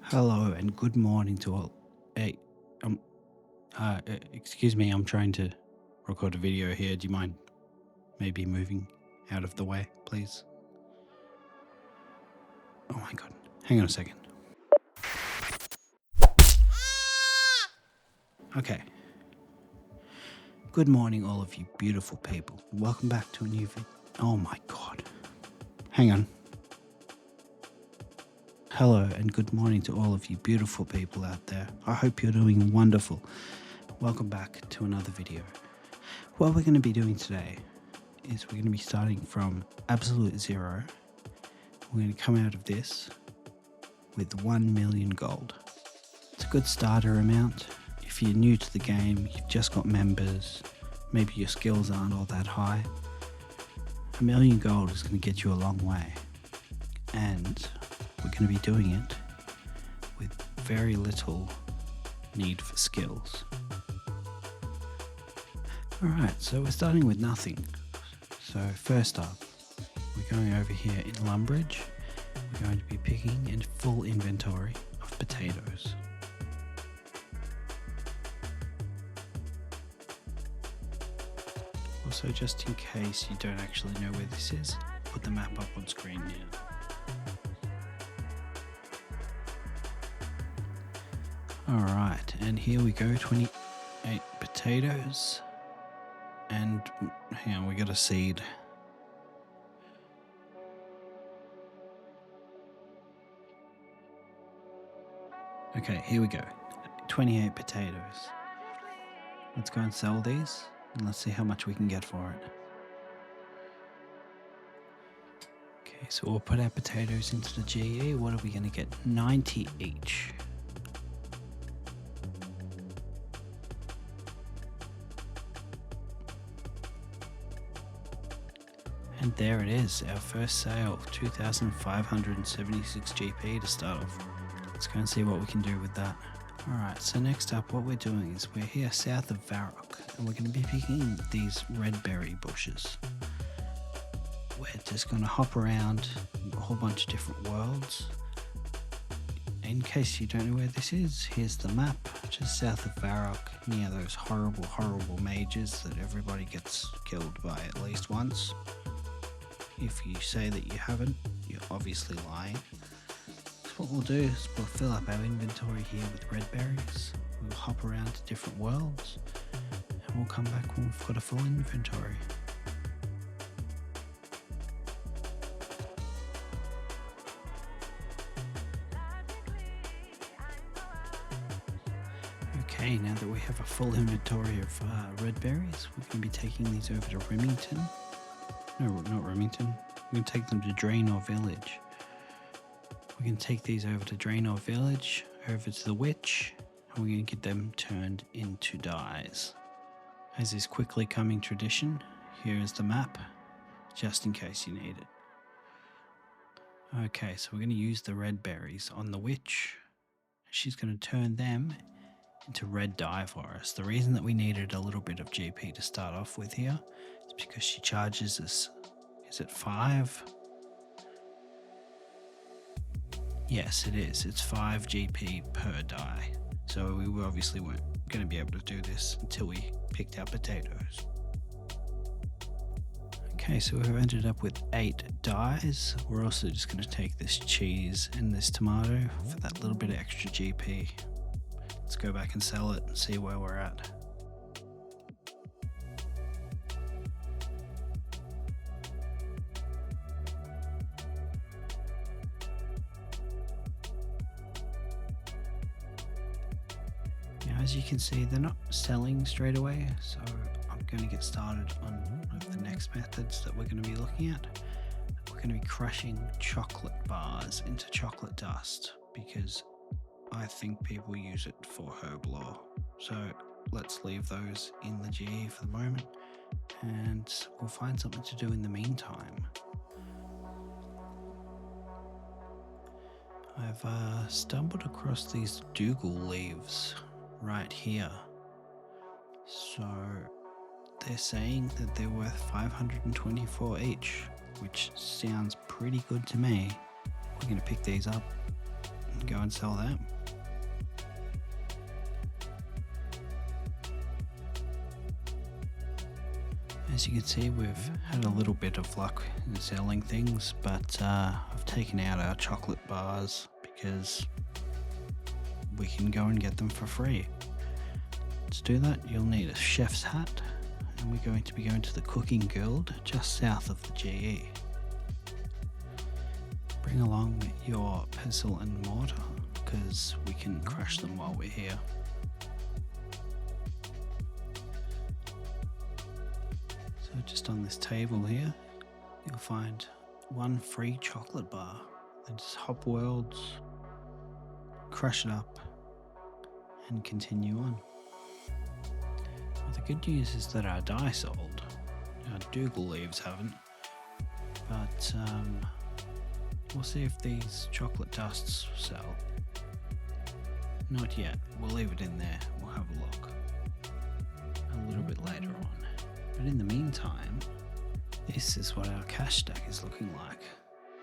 Hello and good morning to all. Hey, um, excuse me, I'm trying to record a video here. Do you mind maybe moving out of the way, please? Oh my god, hang on a second. Okay. Good morning, all of you beautiful people. Welcome back to a new video. Oh my god. Hang on. Hello and good morning to all of you beautiful people out there. I hope you're doing wonderful. Welcome back to another video. What we're going to be doing today is we're going to be starting from absolute zero. We're going to come out of this with 1 million gold. It's a good starter amount. If you're new to the game, you've just got members, maybe your skills aren't all that high, 1 million gold is going to get you a long way. And we're going to be doing it with very little need for skills. Alright, so we're starting with nothing. So first up, we're going over here in Lumbridge. We're going to be picking a full inventory of potatoes. Also, just in case you don't actually know where this is, put the map up on screen now. Alright, and here we go, 28 potatoes. And hang on, we got a seed. Okay, here we go. 28 potatoes. Let's go and sell these, and let's see how much we can get for it. Okay, so we'll put our potatoes into the GE. What are we going to get? 90 each. And there it is, our first sale, 2,576 GP to start off. Let's go and see what we can do with that. Alright, so next up what we're doing is we're here south of Varrock, and we're going to be picking these red berry bushes. We're just going to hop around a whole bunch of different worlds. In case you don't know where this is, here's the map, just south of Varrock, near those horrible mages that everybody gets killed by at least once. If you say that you haven't, you're obviously lying. So what we'll do is we'll fill up our inventory here with red berries. We'll hop around to different worlds, and we'll come back when we've got a full inventory. Okay, now that we have a full inventory of red berries, we're going to be taking these over to Remington. No, not Remington. We're going to take them to Draenor Village. We're going to take these over to Draenor Village, over to the Witch, and we're going to get them turned into dyes. As is quickly coming tradition, here is the map, just in case you need it. Okay, so we're going to use the red berries on the Witch. She's going to turn them into red dye for us. The reason that we needed a little bit of GP to start off with here is because she charges us, is it 5? Yes, it is. It's 5 GP per dye. So we obviously weren't going to be able to do this until we picked our potatoes. Okay, so we've ended up with 8 dyes. We're also just going to take this cheese and this tomato for that little bit of extra GP. Let's go back and sell it and see where we're at. Now, as you can see, they're not selling straight away, so I'm going to get started on one of the next methods that we're going to be looking at. We're going to be crushing chocolate bars into chocolate dust, because I think people use it for herb lore. So let's leave those in the GE for the moment, and we'll find something to do in the meantime. I've stumbled across these Dougal leaves right here. So they're saying that they're worth 524 each, which sounds pretty good to me. We're going to pick these up and go and sell them. As you can see, we've had a little bit of luck in selling things, but I've taken out our chocolate bars because we can go and get them for free. To do that, you'll need a chef's hat, and we're going to be going to the Cooking Guild just south of the GE. Bring along your pestle and mortar because we can crush them while we're here. So just on this table here, you'll find one free chocolate bar. Then just hop worlds, crush it up, and continue on. Well, the good news is that our dye sold. Our Dougal leaves haven't, but we'll see if these chocolate dusts sell. Not yet. We'll leave it in there. We'll have a look a little bit later on. But in the meantime, this is what our cash stack is looking like.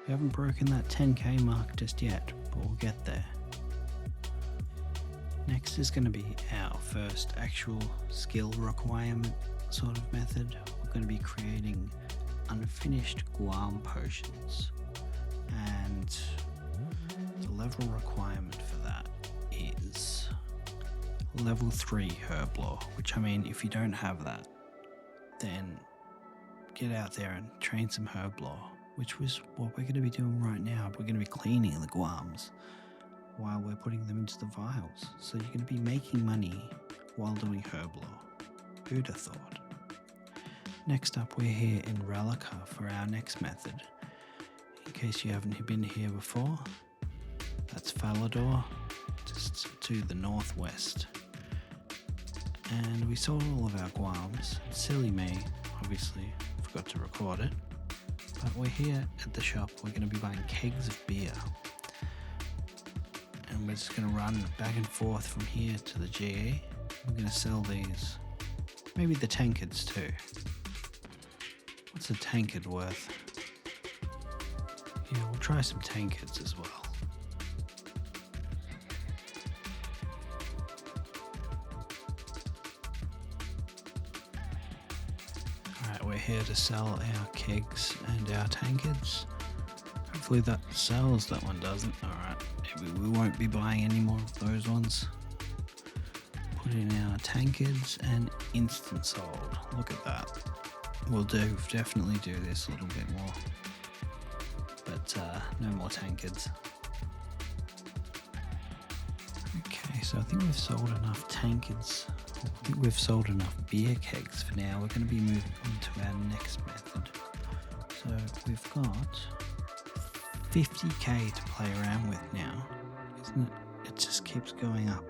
We haven't broken that 10k mark just yet, but we'll get there. Next is going to be our first actual skill requirement sort of method. We're going to be creating unfinished guam potions, and the level requirement for that is level 3 herb lore, which I mean, if you don't have that, then get out there and train some herb lore, which was what we're going to be doing right now. We're going to be cleaning the guams while we're putting them into the vials. So you're going to be making money while doing herb lore. Who'd have thought? Next up, we're here in Relica for our next method. In case you haven't been here before, that's Falador, just to the northwest. And we sold all of our guams. Silly me, obviously, forgot to record it. But we're here at the shop. We're going to be buying kegs of beer. And we're just going to run back and forth from here to the GE. We're going to sell these. Maybe the tankards too. What's a tankard worth? Yeah, we'll try some tankards as well. Alright, we're here to sell our kegs and our tankards. Hopefully that sells, that one doesn't. Alright, maybe we won't be buying any more of those ones. Put in our tankards and instant sold. Look at that. We'll definitely do this a little bit more. But no more tankards. Okay, so I think we've sold enough tankards. I think we've sold enough beer kegs for now. We're going to be moving on to our next method. So we've got 50k to play around with now, isn't it? It just keeps going up.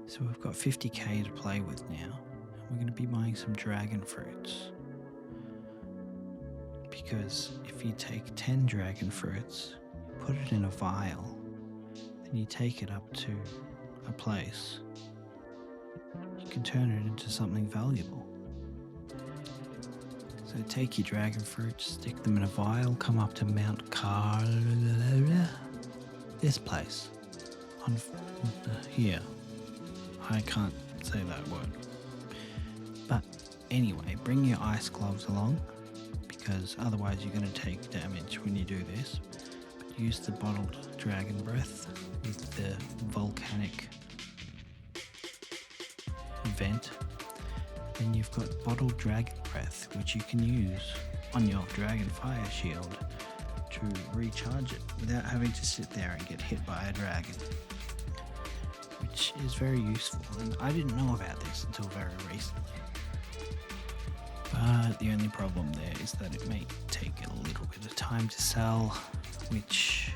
So we've got 50k to play with now. We're going to be buying some dragon fruits. Because if you take 10 dragon fruits, put it in a vial, then you take it up to a place, you can turn it into something valuable. So take your dragon fruits, stick them in a vial, come up to Mount this place. On here. I can't say that word. But anyway, bring your ice gloves along, because otherwise you're going to take damage when you do this. But use the bottled dragon breath with the volcanic vent. Then you've got bottled dragon breath, which you can use on your dragon fire shield to recharge it without having to sit there and get hit by a dragon, which is very useful. And I didn't know about this until very recently. But the only problem there is that it may take a little bit of time to sell, which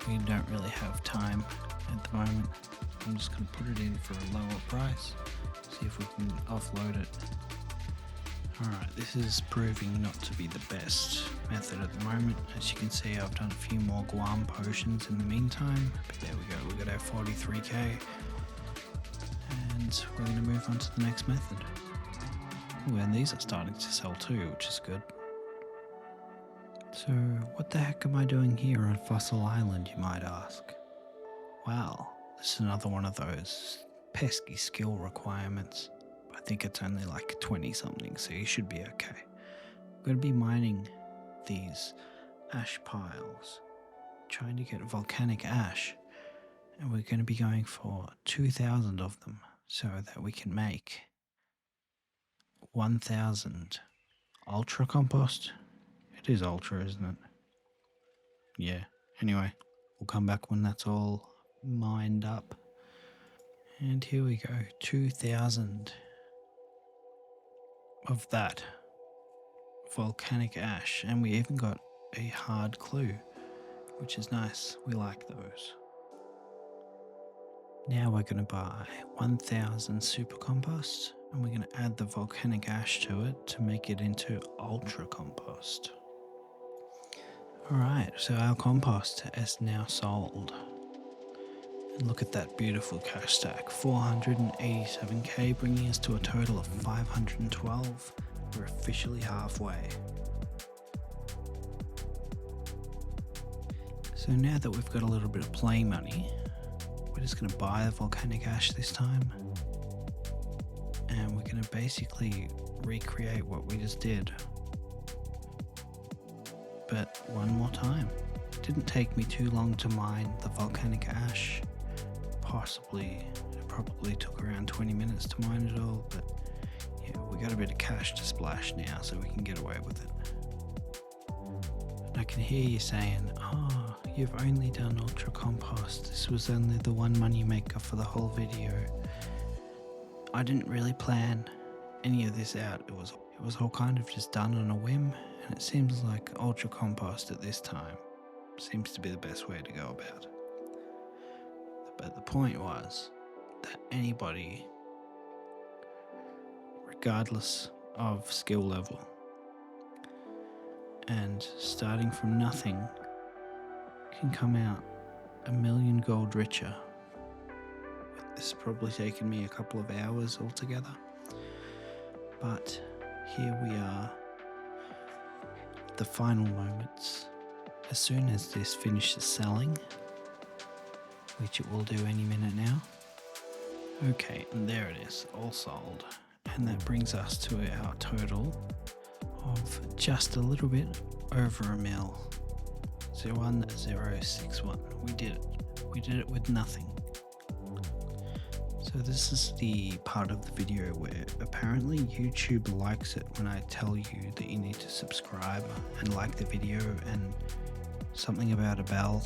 we don't really have time at the moment. I'm just going to put it in for a lower price, see if we can offload it. Alright, this is proving not to be the best method at the moment. As you can see, I've done a few more guam potions in the meantime, but there we go, we got our 43k, and we're going to move on to the next method. Ooh, and these are starting to sell too, which is good. So So what the heck am I doing here on Fossil Island, you might ask? Well, this is another one of those pesky skill requirements. I think it's only like 20 something, so you should be okay. I'm going to be mining these ash piles, trying to get volcanic ash, and we're going to be going for 2,000 of them so that we can make 1,000 ultra compost. It is ultra, isn't it? Yeah. Anyway, we'll come back when that's all mined up. And here we go, 2,000 of that volcanic ash. And we even got a hard clue, which is nice. We like those. Now we're going to buy 1,000 super compost, and we're going to add the volcanic ash to it to make it into ultra compost. Alright, so our compost is now sold. And look at that beautiful cash stack, 487k, bringing us to a total of 512. We're officially halfway. So now that we've got a little bit of play money, we're just going to buy the volcanic ash this time. And we're going to basically recreate what we just did, but one more time. It didn't take me too long to mine the volcanic ash. It probably took around 20 minutes to mine it all, but yeah, we got a bit of cash to splash now, so we can get away with it. And I can hear you saying, oh, you've only done ultra compost. This was only the one money maker for the whole video. I didn't really plan any of this out. It was all kind of just done on a whim, and it seems like ultra compost at this time seems to be the best way to go about it. But the point was that anybody, regardless of skill level, and starting from nothing, can come out 1,000,000 gold richer. This has probably taken me a couple of hours altogether, but here we are, the final moments. As soon as this finishes selling, which it will do any minute now. Okay, and there it is, all sold. And that brings us to our total of just a little bit over a mil. 01061. We did it. We did it with nothing. So this is the part of the video where apparently YouTube likes it when I tell you that you need to subscribe and like the video and something about a bell.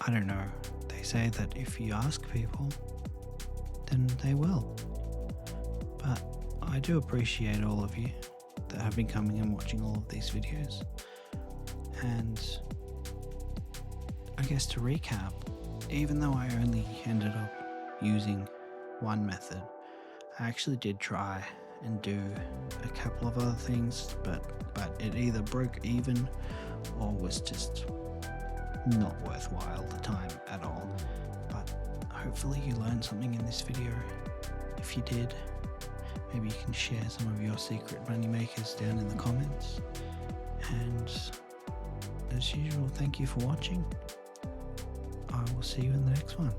I don't know. They say that if you ask people, then they will. But I do appreciate all of you that have been coming and watching all of these videos. And I guess to recap, even though I only ended up using one method, I actually did try and do a couple of other things, but it either broke even or was just not worthwhile the time at all. But hopefully you learned something in this video. If you did, maybe you can share some of your secret money makers down in the comments. And as usual, thank you for watching. I will see you in the next one.